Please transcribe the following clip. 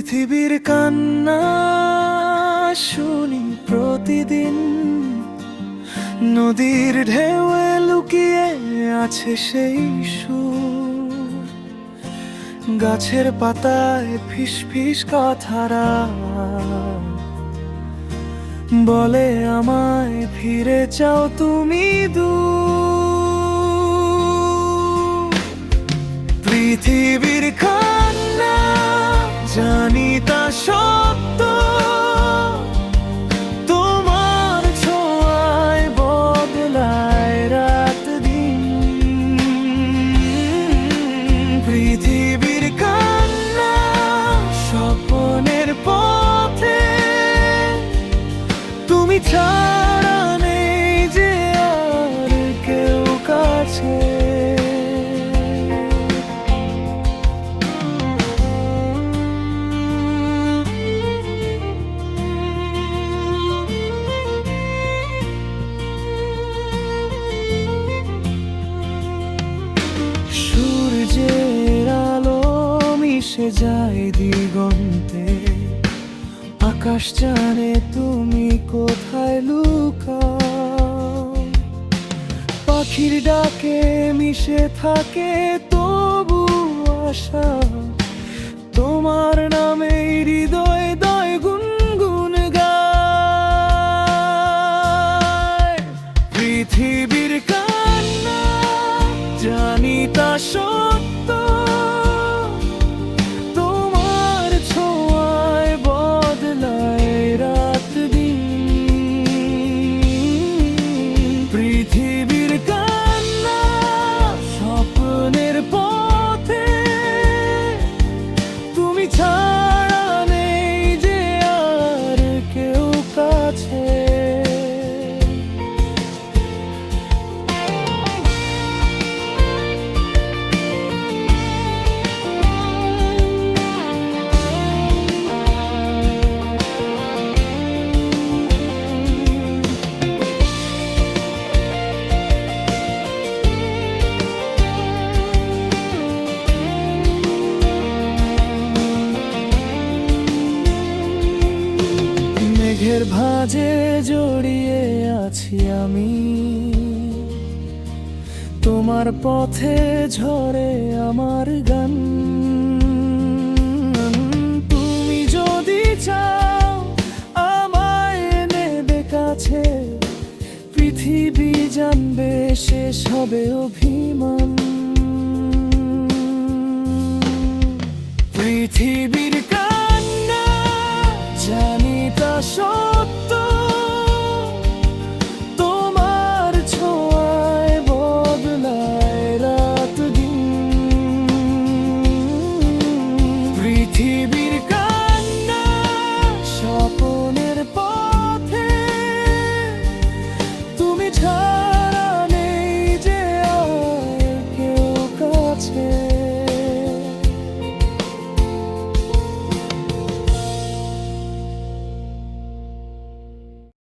পৃথিবীর কান্না শুনি প্রতিদিন, নদীর ঢেউয়ে লুকিয়ে আছে সেই সুর। গাছের পাতায় ফিসফিস কথারা বলে আমায় ফিরে চাও তুমি দূর। পৃথিবীর কান্না জানি তা সত্য, তোমার ছোঁয়ায় বদলায় রাত দিন। পৃথিবীর কান্না স্বপ্নের পথে, তুমি ছাড়া নেই যে আর কেউ কাছে। সূর্যের আলো মিশে যায় দিগন্তে, আকাশ জানে তুমি কোথায় লুকাও। পাখির ডাকে মিশে থাকে তবু আশা, তোমার নামে হৃদয় দয় গুনগুন গায়। পৃথিবীর কান্না জানি তা সত্য, তোমার ছোঁয়ায় বদলায় রাত দিন। পৃথিবীর কান্না স্বপ্নের পথে, তুমি ছাড়া নেই যে আর কেউ কাছে। মেঘের ভাঁজে জড়িয়ে আছি আমি, তোমার পথে ঝরে আমার গান। তুমি যদি চাও আমায় নেবে কাছে, পৃথিবী জানবে শেষ হবে অভিমান। পৃথিবীর কান্না জানি তা